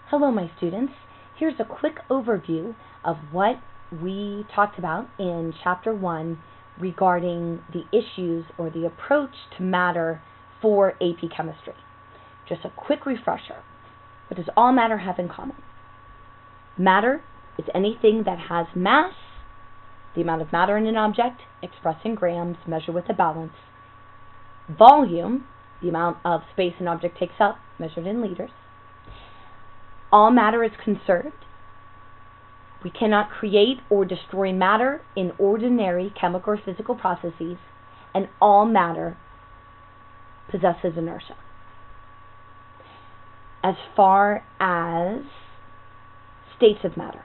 Hello, my students. Here's a quick overview of what we talked about in Chapter 1 regarding the issues or the approach to matter for AP Chemistry. Just a quick refresher. What does all matter have in common? Matter is anything that has mass, the amount of matter in an object, expressed in grams, measured with a balance. Volume, the amount of space an object takes up, measured in liters. All matter is conserved. We cannot create or destroy matter in ordinary chemical or physical processes, and all matter possesses inertia. As far as states of matter,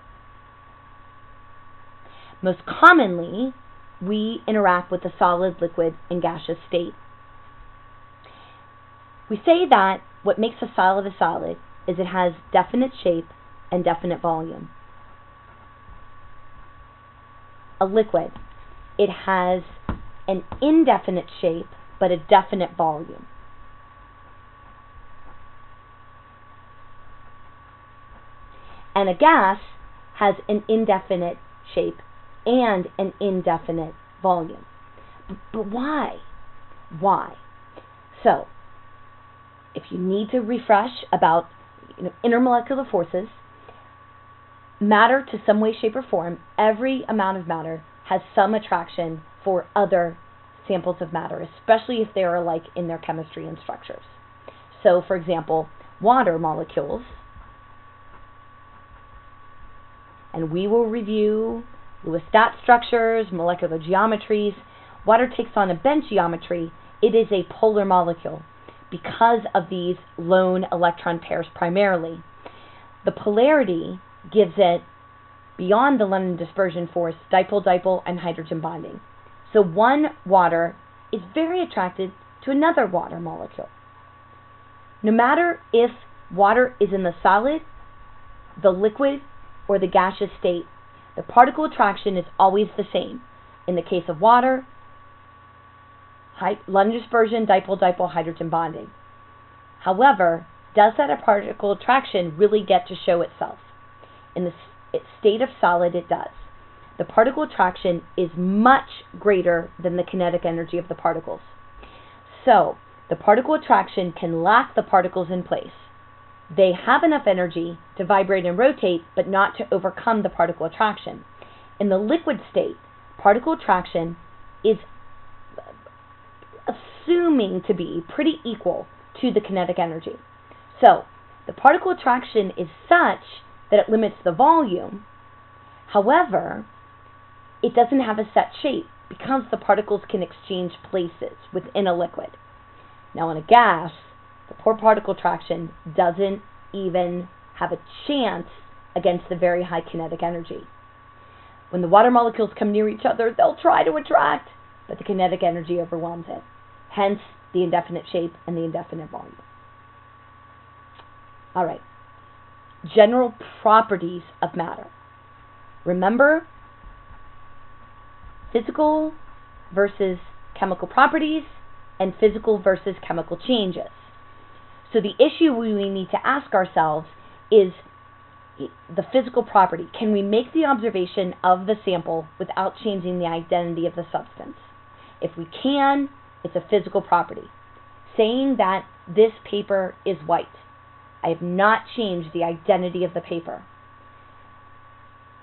most commonly we interact with the solid, liquid, and gaseous state. We say that what makes a solid is it has definite shape and definite volume. A liquid, it has an indefinite shape but a definite volume. And a gas has an indefinite shape and an indefinite volume. But why? Why? So, if you need to refresh about intermolecular forces, matter to some way, shape, or form, every amount of matter has some attraction for other samples of matter, especially if they are alike in their chemistry and structures. So, for example, water molecules, and we will review Lewis-Stat structures, molecular geometries. Water takes on a bent geometry. It is a polar molecule because of these lone electron pairs primarily. The polarity gives it, beyond the London dispersion force, dipole-dipole and hydrogen bonding. So one water is very attracted to another water molecule. No matter if water is in the solid, the liquid, or the gaseous state, the particle attraction is always the same. In the case of water, London dispersion, dipole-dipole, hydrogen bonding. However, does that particle attraction really get to show itself? In the state of solid, it does. The particle attraction is much greater than the kinetic energy of the particles. So, the particle attraction can lock the particles in place. They have enough energy to vibrate and rotate, but not to overcome the particle attraction. In the liquid state, particle attraction is assuming to be pretty equal to the kinetic energy. So, the particle attraction is such that it limits the volume. However, it doesn't have a set shape because the particles can exchange places within a liquid. Now, in a gas, the poor particle attraction doesn't even have a chance against the very high kinetic energy. When the water molecules come near each other, they'll try to attract, but the kinetic energy overwhelms it. Hence, the indefinite shape and the indefinite volume. All right. General properties of matter. Remember, physical versus chemical properties and physical versus chemical changes. So the issue we need to ask ourselves is the physical property. Can we make the observation of the sample without changing the identity of the substance? If we can, it's a physical property. Saying that this paper is white. I have not changed the identity of the paper.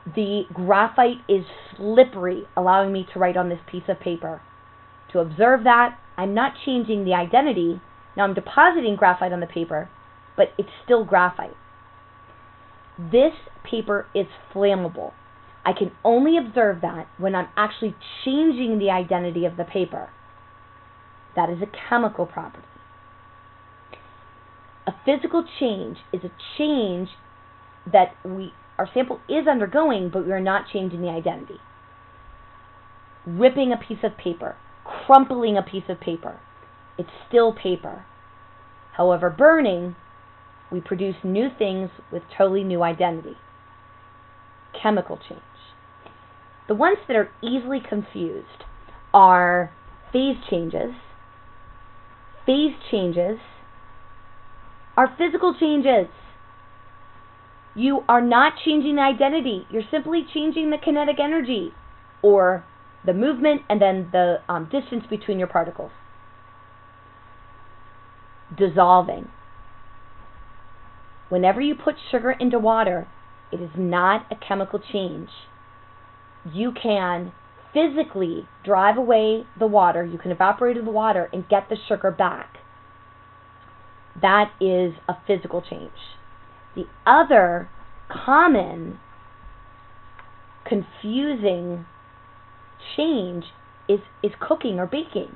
The graphite is slippery, allowing me to write on this piece of paper. To observe that, I'm not changing the identity. Now I'm depositing graphite on the paper, but it's still graphite. This paper is flammable. I can only observe that when I'm actually changing the identity of the paper. That is a chemical property. A physical change is a change that our sample is undergoing, but we are not changing the identity. Ripping a piece of paper, crumpling a piece of paper, it's still paper. However, burning, we produce new things with totally new identity. Chemical change. The ones that are easily confused are phase changes. Phase changes are physical changes. You are not changing the identity. You're simply changing the kinetic energy, or the movement and then the distance between your particles. Dissolving. Whenever you put sugar into water, it is not a chemical change. You can physically drive away the water, you can evaporate the water and get the sugar back. That is a physical change. The other common confusing change is cooking or baking.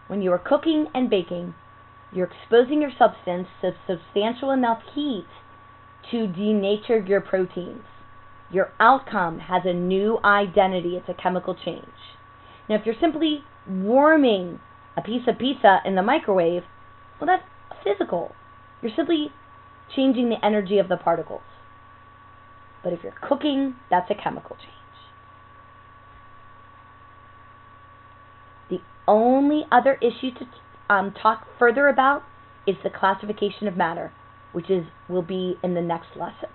When you are cooking and baking, you're exposing your substance to substantial enough heat to denature your proteins. Your outcome has a new identity. It's a chemical change. Now, if you're simply warming a piece of pizza in the microwave, well, that's physical. You're simply changing the energy of the particles. But if you're cooking, that's a chemical change. The only other issue to talk further about is the classification of matter, which will be in the next lesson.